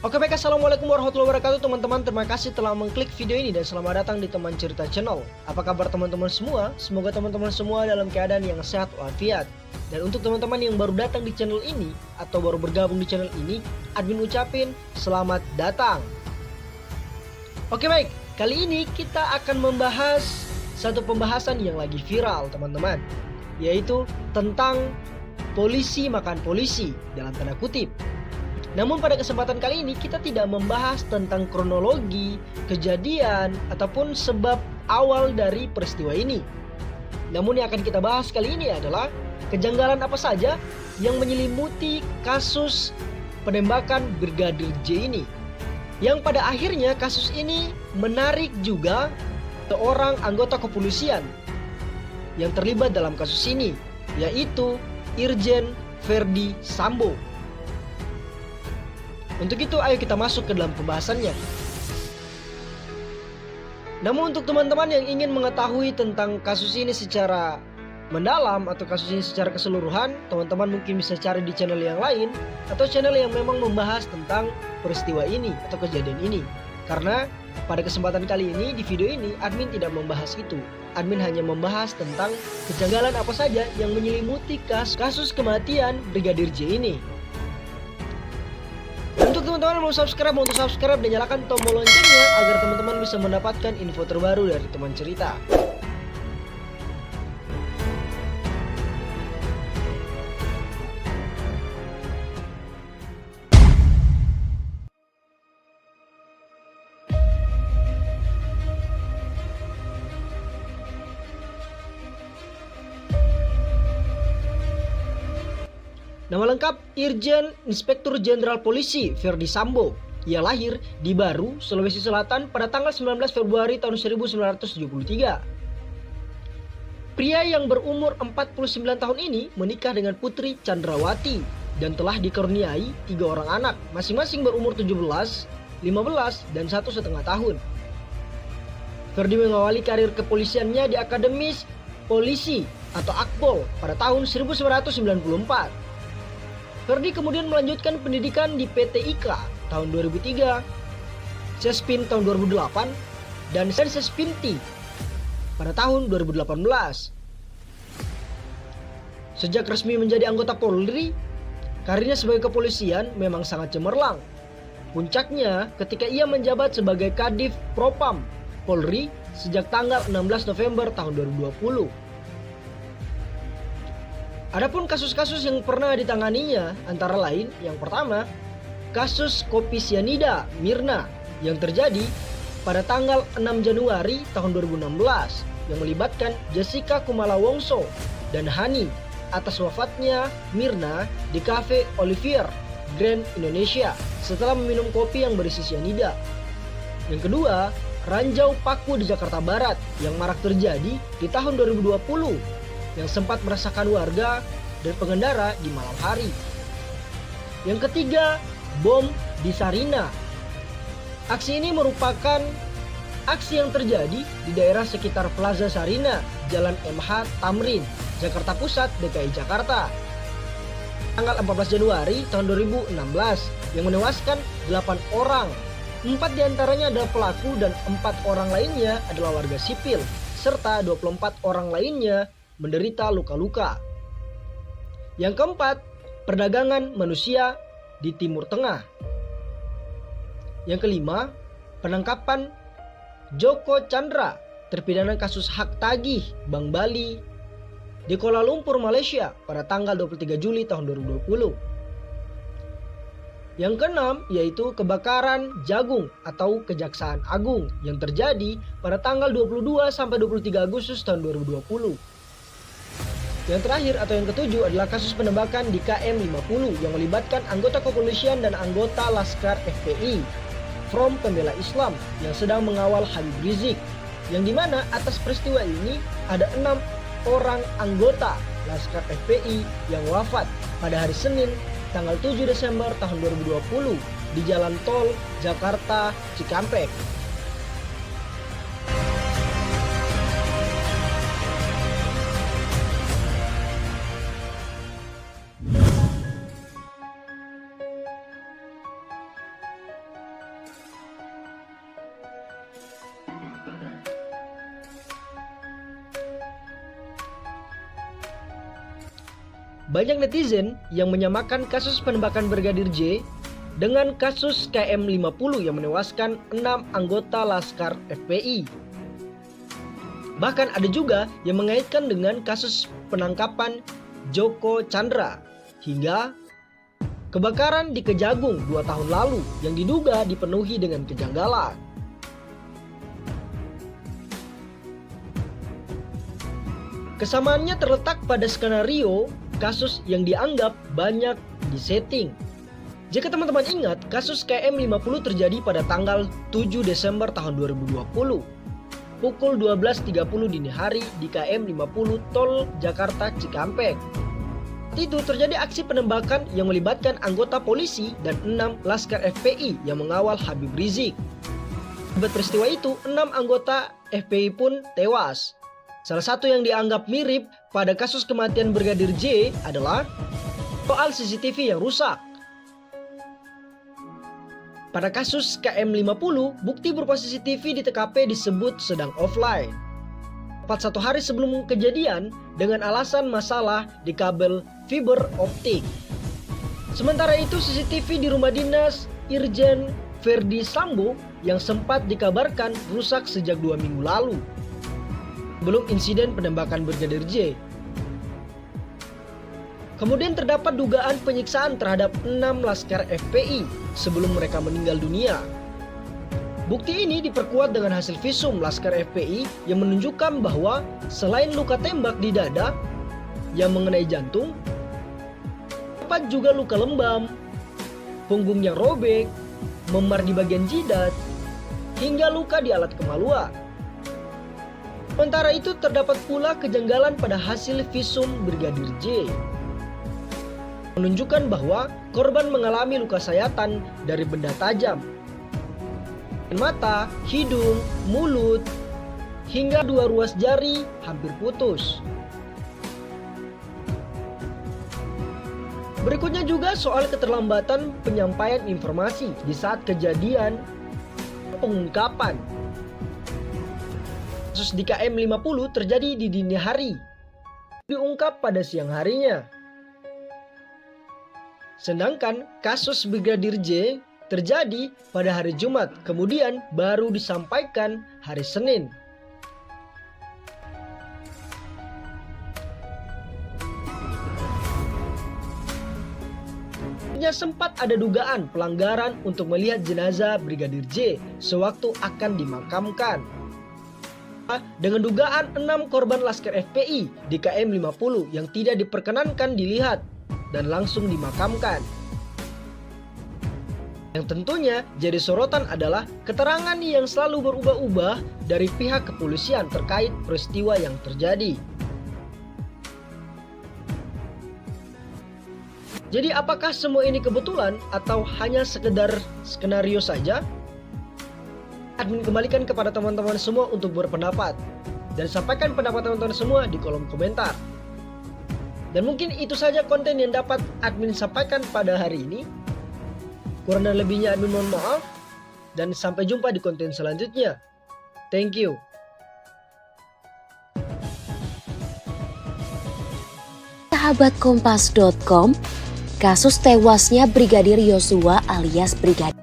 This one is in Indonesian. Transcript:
Oke baik, assalamualaikum warahmatullahi wabarakatuh teman-teman. Terima kasih telah mengklik video ini dan selamat datang di Teman Cerita Channel. Apa kabar teman-teman semua? Semoga teman-teman semua dalam keadaan yang sehat walafiat. Dan untuk teman-teman yang baru datang di channel ini atau baru bergabung di channel ini, admin ucapin selamat datang. Oke baik, kali ini kita akan membahas satu pembahasan yang lagi viral teman-teman, yaitu tentang polisi makan polisi dalam tanda kutip. Namun pada kesempatan kali ini kita tidak membahas tentang kronologi, kejadian, ataupun sebab awal dari peristiwa ini. Namun yang akan kita bahas kali ini adalah kejanggalan apa saja yang menyelimuti kasus penembakan Brigadir J ini. Yang pada akhirnya kasus ini menarik juga seorang anggota kepolisian yang terlibat dalam kasus ini, yaitu Irjen Verdi Sambo. Untuk itu ayo kita masuk ke dalam pembahasannya. Namun untuk teman-teman yang ingin mengetahui tentang kasus ini secara mendalam atau kasus ini secara keseluruhan, teman-teman mungkin bisa cari di channel yang lain atau channel yang memang membahas tentang peristiwa ini atau kejadian ini. Karena pada kesempatan kali ini di video ini admin tidak membahas itu. Admin hanya membahas tentang kejanggalan apa saja yang menyelimuti kasus kematian Brigadir J ini. Untuk teman-teman yang belum subscribe, untuk subscribe dan nyalakan tombol loncengnya agar teman-teman bisa mendapatkan info terbaru dari teman cerita. Nama lengkap Irjen Inspektur Jenderal Polisi Verdi Sambo. Ia lahir di Baru, Sulawesi Selatan pada tanggal 19 Februari tahun 1973. Pria yang berumur 49 tahun ini menikah dengan Putri Chandrawati dan telah dikaruniai 3 orang anak, masing-masing berumur 17, 15, dan 1,5 tahun. Verdi mengawali karir kepolisiannya di Akademis Polisi atau Akpol pada tahun 1994. Verdi kemudian melanjutkan pendidikan di PT IKA tahun 2003, Sespin tahun 2008, dan Sespinti pada tahun 2018. Sejak resmi menjadi anggota Polri, karirnya sebagai kepolisian memang sangat cemerlang. Puncaknya ketika ia menjabat sebagai Kadif Propam Polri sejak tanggal 16 November tahun 2020. Adapun kasus-kasus yang pernah ditanganinya antara lain yang pertama, kasus kopi sianida Mirna yang terjadi pada tanggal 6 Januari tahun 2016 yang melibatkan Jessica Kumala Wongso dan Hani atas wafatnya Mirna di Cafe Olivier Grand Indonesia setelah meminum kopi yang berisi sianida. Yang kedua, ranjau paku di Jakarta Barat yang marak terjadi di tahun 2020 yang sempat meresahkan warga dan pengendara di malam hari. Yang ketiga, bom di Sarina. Aksi ini merupakan aksi yang terjadi di daerah sekitar Plaza Sarina, Jalan MH Tamrin, Jakarta Pusat, DKI Jakarta. Tanggal 14 Januari tahun 2016 yang menewaskan 8 orang. 4 diantaranya adalah pelaku dan 4 orang lainnya adalah warga sipil, serta 24 orang lainnya menderita luka-luka. Yang keempat, perdagangan manusia di Timur Tengah. Yang kelima, penangkapan Joko Chandra, terpidana kasus hak tagih Bank Bali di Kuala Lumpur, Malaysia pada tanggal 23 Juli tahun 2020. Yang keenam, yaitu kebakaran Jagung atau Kejaksaan Agung yang terjadi pada tanggal 22 sampai 23 Agustus tahun 2020. Yang terakhir atau yang ketujuh adalah kasus penembakan di KM 50 yang melibatkan anggota kepolisian dan anggota Laskar FPI Front Pembela Islam yang sedang mengawal Habib Rizik, yang dimana atas peristiwa ini ada 6 orang anggota Laskar FPI yang wafat pada hari Senin tanggal 7 Desember tahun 2020 di Jalan Tol Jakarta Cikampek. banyak netizen yang menyamakan kasus penembakan Brigadir J dengan kasus KM50 yang menewaskan 6 anggota Laskar FPI. Bahkan ada juga yang mengaitkan dengan kasus penangkapan Joko Chandra hingga kebakaran di Kejagung 2 tahun lalu yang diduga dipenuhi dengan kejanggalan. Kesamaannya terletak pada skenario kasus yang dianggap banyak disetting. Jika teman-teman ingat, kasus KM50 terjadi pada tanggal 7 Desember tahun 2020. Pukul 12.30 dini hari di KM50 Tol Jakarta Cikampek. Itu terjadi aksi penembakan yang melibatkan anggota polisi dan 6 Laskar FPI yang mengawal Habib Rizik. Akibat peristiwa itu, 6 anggota FPI pun tewas. Salah satu yang dianggap mirip pada kasus kematian Brigadir J adalah soal CCTV yang rusak. Pada kasus KM50, bukti berupa CCTV di TKP disebut sedang offline. Tepat 1 hari sebelum kejadian dengan alasan masalah di kabel fiber optik. Sementara itu CCTV di rumah dinas Irjen Verdi Sambo yang sempat dikabarkan rusak sejak 2 minggu lalu. Belum insiden penembakan Brigadir J. Kemudian terdapat dugaan penyiksaan terhadap 6 Laskar FPI sebelum mereka meninggal dunia. Bukti ini diperkuat dengan hasil visum Laskar FPI yang menunjukkan bahwa selain luka tembak di dada yang mengenai jantung, terdapat juga luka lebam, punggung yang robek, memar di bagian jidat, hingga luka di alat kemaluan. Sementara itu terdapat pula kejanggalan pada hasil visum Brigadir J. Menunjukkan bahwa korban mengalami luka sayatan dari benda tajam. Mata, hidung, mulut, hingga 2 ruas jari hampir putus. Berikutnya juga soal keterlambatan penyampaian informasi di saat kejadian pengungkapan. Kasus di KM50 terjadi di dini hari, diungkap pada siang harinya. Sedangkan kasus Brigadir J terjadi pada hari Jumat, kemudian baru disampaikan hari Senin. Sempat ada dugaan pelanggaran untuk melihat jenazah Brigadir J sewaktu akan dimakamkan. Dengan dugaan 6 korban Laskar FPI di KM50 yang tidak diperkenankan dilihat dan langsung dimakamkan. Yang tentunya jadi sorotan adalah keterangan yang selalu berubah-ubah dari pihak kepolisian terkait peristiwa yang terjadi. Jadi apakah semua ini kebetulan atau hanya sekedar skenario saja? Admin kembalikan kepada teman-teman semua untuk berpendapat. Dan sampaikan pendapat teman-teman semua di kolom komentar. Dan mungkin itu saja konten yang dapat admin sampaikan pada hari ini. Kurang dan lebihnya admin mohon maaf. Dan sampai jumpa di konten selanjutnya. Thank you. Sahabat Kompas.com, kasus tewasnya Brigadir Yosua alias Brigadir